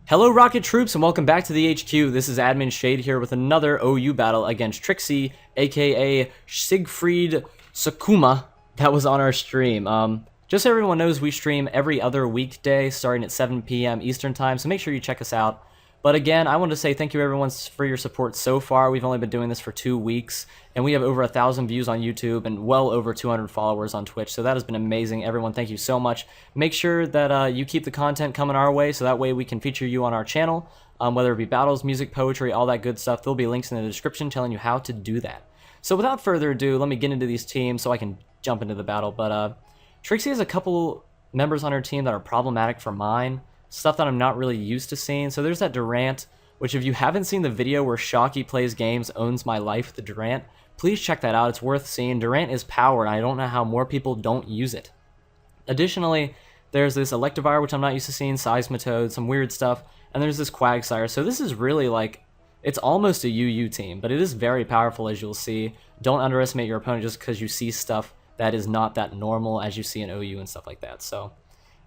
Hello Rocket Troops and welcome back to the HQ. This is Admin Shade here with another OU battle against Trixie, aka Siegfried Sakuma, that was on our stream. Just so everyone knows, we stream every other weekday starting at 7 p.m. Eastern Time, so make sure you check us out. But again, I want to say thank you everyone for your support so far. We've only been doing this for 2 weeks, and we have over 1,000 views on YouTube and well over 200 followers on Twitch, so that has been amazing. Everyone, thank you so much. Make sure that you keep the content coming our way, so that way we can feature you on our channel, whether it be battles, music, poetry, all that good stuff. There'll be links in the description telling you how to do that. So without further ado, let me get into these teams so I can jump into the battle. But Trixie has a couple members on her team that are problematic for mine. Stuff that I'm not really used to seeing. So there's that Durant, which if you haven't seen the video where Shocky Plays Games owns my life, the Durant, please check that out. It's worth seeing. Durant is power, and I don't know how more people don't use it. Additionally, there's this Electivire, which I'm not used to seeing, Seismitoad, some weird stuff, and there's this Quagsire. So this is really like, it's almost a UU team, but it is very powerful, as you'll see. Don't underestimate your opponent just because you see stuff that is not that normal as you see in OU and stuff like that. So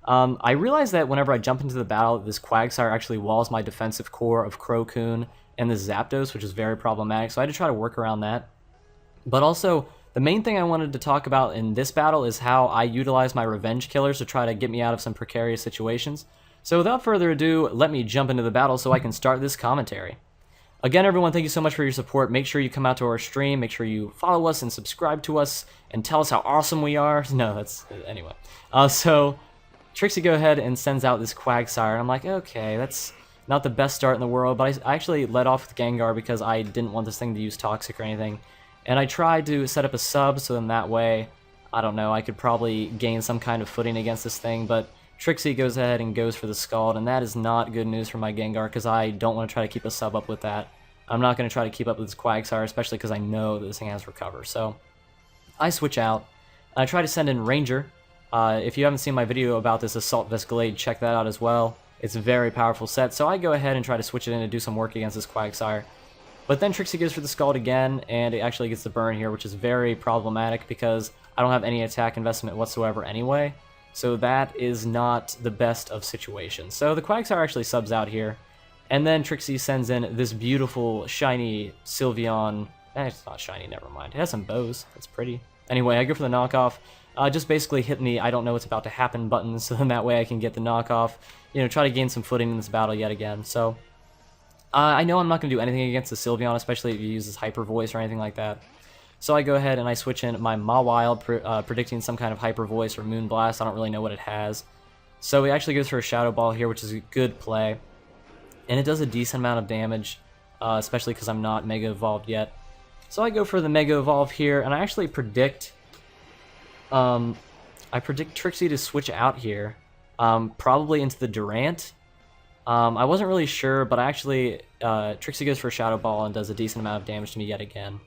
I realized that whenever I jump into the battle, this Quagsire actually walls my defensive core of Crocoon and the Zapdos, which is very problematic, so I had to try to work around that. But also, the main thing I wanted to talk about in this battle is how I utilize my revenge killers to try to get me out of some precarious situations. So without further ado, let me jump into the battle so I can start this commentary. Again, everyone, thank you so much for your support. Make sure you come out to our stream, make sure you follow us and subscribe to us, and tell us how awesome we are. No, that's... anyway. So Trixie go ahead and sends out this Quagsire. I'm like, okay, that's not the best start in the world, but I actually led off with Gengar because I didn't want this thing to use Toxic or anything. And I tried to set up a sub, so then that way, I don't know, I could probably gain some kind of footing against this thing, but Trixie goes ahead and goes for the Scald, and that is not good news for my Gengar because I don't want to try to keep a sub up with that. I'm not going to try to keep up with this Quagsire, especially because I know that this thing has Recover. So I switch out. I try to send in Ranger. If you haven't seen my video about this Assault Vescalade, check that out as well. It's a very powerful set, so I go ahead and try to switch it in to do some work against this Quagsire. But then Trixie goes for the Scald again, and it actually gets the burn here, which is very problematic because I don't have any attack investment whatsoever anyway. So that is not the best of situations. So the Quagsire actually subs out here, and then Trixie sends in this beautiful, shiny Sylveon. It's not shiny, never mind. It has some bows. That's pretty. Anyway, I go for the knockoff. Just basically hitting the I don't know what's about to happen button, so then that way I can get the knockoff, try to gain some footing in this battle yet again. So I know I'm not going to do anything against the Sylveon, especially if you use this Hyper Voice or anything like that. So I go ahead and I switch in my Mawile, predicting some kind of Hyper Voice or Moon Blast. I don't really know what it has. So he actually goes for a Shadow Ball here, which is a good play. And it does a decent amount of damage, especially because I'm not Mega Evolved yet. So I go for the Mega Evolve here, and I actually predict... I predict Trixie to switch out here, probably into the Durant. I wasn't really sure, but actually, Trixie goes for a Shadow Ball and does a decent amount of damage to me yet again.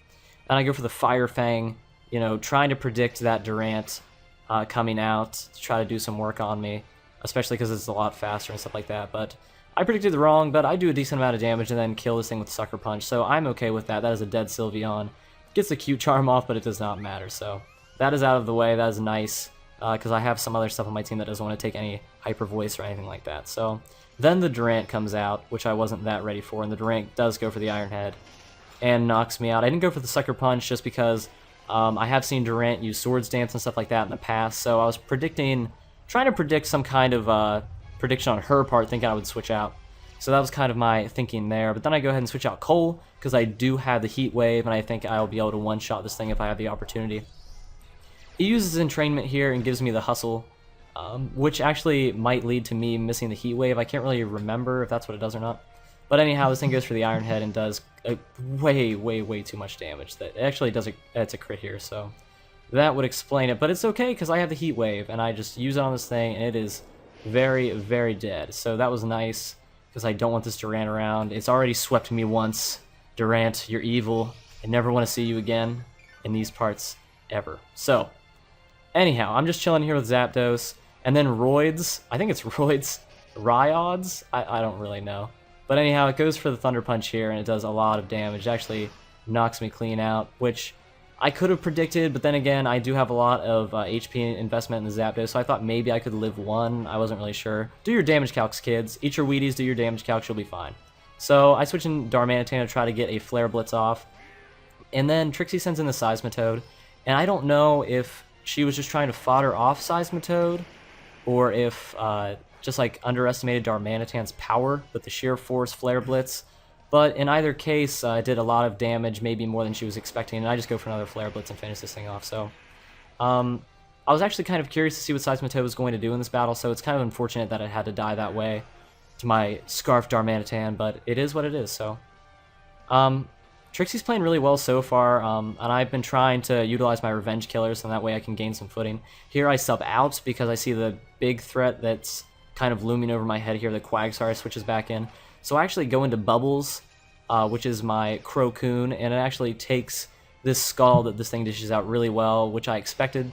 And I go for the Fire Fang, trying to predict that Durant coming out to try to do some work on me, especially because it's a lot faster and stuff like that. But I predicted wrong, but I do a decent amount of damage and then kill this thing with Sucker Punch, so I'm okay with that. That is a dead Sylveon. Gets the cute charm off, but it does not matter, so that is out of the way. That is nice, because I have some other stuff on my team that doesn't want to take any Hyper Voice or anything like that. So then the Durant comes out, which I wasn't that ready for, and the Durant does go for the Iron Head and knocks me out. I didn't go for the Sucker Punch just because I have seen Durant use Swords Dance and stuff like that in the past, so I was trying to predict some kind of prediction on her part, thinking I would switch out. So that was kind of my thinking there. But then I go ahead and switch out Cole, because I do have the Heat Wave, and I think I'll be able to one-shot this thing if I have the opportunity. He uses Entrainment here and gives me the Hustle, which actually might lead to me missing the Heat Wave. I can't really remember if that's what it does or not. But anyhow, this thing goes for the Iron Head and does way too much damage. That actually does it's a crit here, so that would explain it. But it's okay, because I have the Heat Wave, and I just use it on this thing, and it is very dead. So that was nice, because I don't want this Durant around. It's already swept me once. Durant, you're evil. I never want to see you again in these parts ever. So anyhow, I'm just chilling here with Zapdos, and then Roids, I think it's Roids, Ryods? I don't really know. But anyhow, it goes for the Thunder Punch here, and it does a lot of damage. It actually knocks me clean out, which I could have predicted, but then again, I do have a lot of HP investment in the Zapdos, so I thought maybe I could live one. I wasn't really sure. Do your damage calcs, kids. Eat your Wheaties, do your damage calcs, you'll be fine. So I switch in Darmanitan to try to get a Flare Blitz off. And then Trixie sends in the Seismitoad. And I don't know if she was just trying to fodder off Seismitoad, or if just like underestimated Darmanitan's power with the Sheer Force Flare Blitz. But in either case, it did a lot of damage, maybe more than she was expecting, and I just go for another Flare Blitz and finish this thing off. So, I was actually kind of curious to see what Seismitoad was going to do in this battle, so it's kind of unfortunate that it had to die that way to my Scarf Darmanitan, but it is what it is, so. Trixie's playing really well so far, and I've been trying to utilize my Revenge Killers, and that way I can gain some footing. Here I sub out because I see the big threat that's kind of looming over my head here. The Quagsire switches back in. So I actually go into Bubbles, which is my Crocoon, and it actually takes this Scald that this thing dishes out really well, which I expected.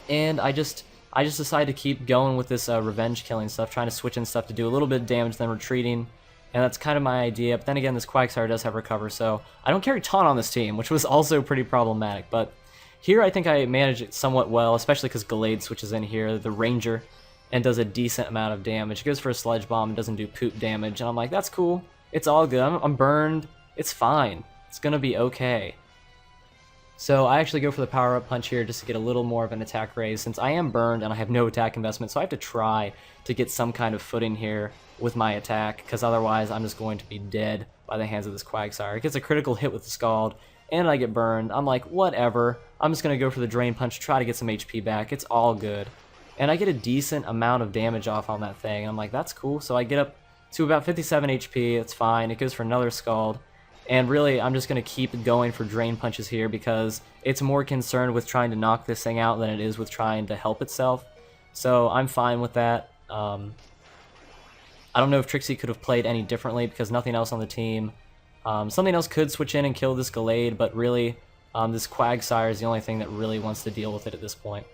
And I just decided to keep going with this revenge killing stuff, trying to switch in stuff to do a little bit of damage, then retreating. And that's kind of my idea. But then again, this Quagsire does have Recover, so I don't carry Taunt on this team, which was also pretty problematic. But here I think I managed it somewhat well, especially because Gallade switches in here, the Ranger, and does a decent amount of damage. It goes for a Sludge Bomb and doesn't do poop damage, and I'm like, that's cool. It's all good. I'm burned. It's fine. It's gonna be okay. So I actually go for the Power-Up Punch here just to get a little more of an attack raise, since I am burned and I have no attack investment, so I have to try to get some kind of footing here with my attack, because otherwise I'm just going to be dead by the hands of this Quagsire. It gets a critical hit with the Scald, and I get burned. I'm like, whatever. I'm just gonna go for the Drain Punch, try to get some HP back. It's all good. And I get a decent amount of damage off on that thing. I'm like, that's cool. So I get up to about 57 HP. It's fine. It goes for another Scald. And really, I'm just going to keep going for Drain Punches here because it's more concerned with trying to knock this thing out than it is with trying to help itself. So I'm fine with that. I don't know if Trixie could have played any differently because nothing else on the team. Something else could switch in and kill this Gallade, but really, this Quagsire is the only thing that really wants to deal with it at this point.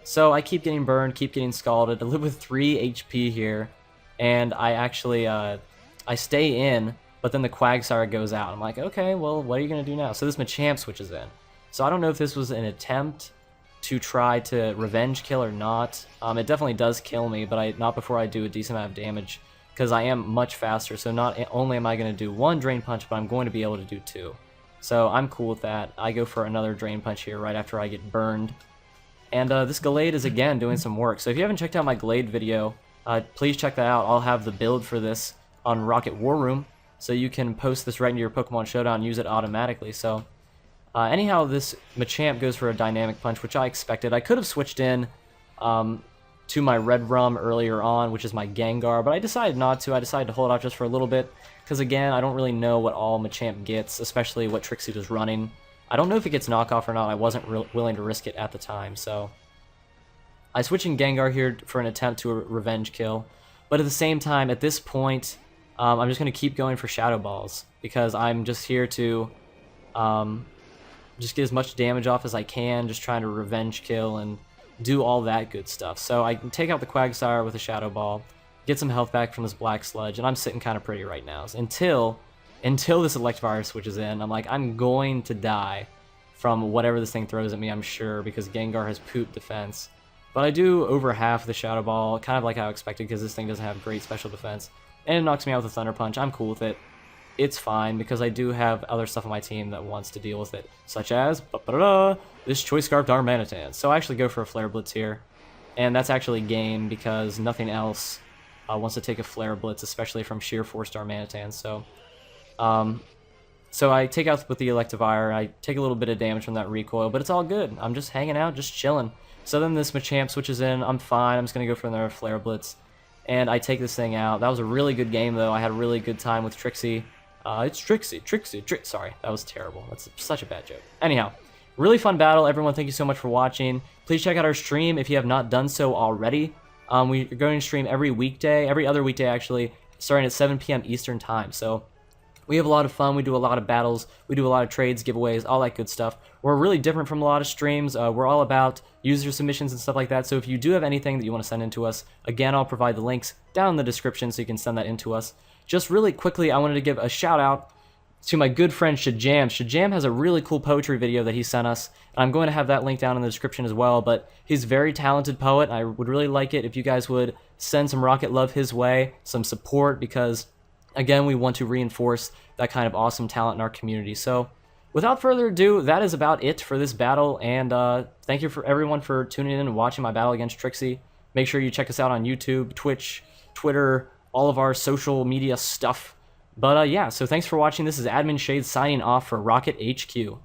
So I keep getting burned, keep getting scalded. I live with 3 HP here, and I actually, I stay in, but then the Quagsire goes out. I'm like, okay, well, what are you going to do now? So this Machamp switches in. So I don't know if this was an attempt to try to revenge kill or not. It definitely does kill me, but not before I do a decent amount of damage, because I am much faster. So not only am I going to do 1 Drain Punch, but I'm going to be able to do 2. So I'm cool with that. I go for another Drain Punch here right after I get burned. And this Gallade is again doing some work. So if you haven't checked out my Gallade video, please check that out. I'll have the build for this on Rocket War Room, so you can post this right into your Pokemon Showdown and use it automatically. So anyhow, this Machamp goes for a Dynamic Punch, which I expected. I could have switched in to my Red Rum earlier on, which is my Gengar, but I decided not to. I decided to hold off just for a little bit, because again, I don't really know what all Machamp gets, especially what Trixie was running. I don't know if it gets knockoff or not. I wasn't willing to risk it at the time, so I switch in Gengar here for an attempt to a revenge kill. But at the same time, at this point, I'm just going to keep going for Shadow Balls, because I'm just here to just get as much damage off as I can, just trying to revenge kill and do all that good stuff. So I can take out the Quagsire with a Shadow Ball, get some health back from this Black Sludge, and I'm sitting kind of pretty right now. Until this Electivire switches in, I'm like, I'm going to die from whatever this thing throws at me, I'm sure, because Gengar has poop defense. But I do over half the Shadow Ball, kind of like I expected, because this thing doesn't have great special defense. And it knocks me out with a Thunder Punch. I'm cool with it. It's fine, because I do have other stuff on my team that wants to deal with it, such as this Choice Scarf Darmanitan. So I actually go for a Flare Blitz here, and that's actually game, because nothing else wants to take a Flare Blitz, especially from Sheer Force Darmanitan. So I take out with the Electivire, I take a little bit of damage from that recoil, but it's all good. I'm just hanging out, just chilling. So then this Machamp switches in, I'm fine, I'm just going to go for another Flare Blitz, and I take this thing out. That was a really good game, though. I had a really good time with Trixie. It's Trixie. Sorry, that was terrible. That's such a bad joke. Anyhow, really fun battle. Everyone, thank you so much for watching. Please check out our stream if you have not done so already. We're going to stream every other weekday, actually, starting at 7 p.m. Eastern Time. So we have a lot of fun. We do a lot of battles. We do a lot of trades, giveaways, all that good stuff. We're really different from a lot of streams. We're all about user submissions and stuff like that. So if you do have anything that you want to send in to us, again, I'll provide the links down in the description so you can send that in to us. Just really quickly, I wanted to give a shout out to my good friend Shajam. Shajam has a really cool poetry video that he sent us, and I'm going to have that link down in the description as well, but he's a very talented poet. I would really like it if you guys would send some rocket love his way, some support, because, again, we want to reinforce that kind of awesome talent in our community. So, without further ado, that is about it for this battle, and thank you for everyone for tuning in and watching my battle against Trixie. Make sure you check us out on YouTube, Twitch, Twitter, all of our social media stuff. But yeah, so thanks for watching. This is Admin Shade signing off for Rocket HQ.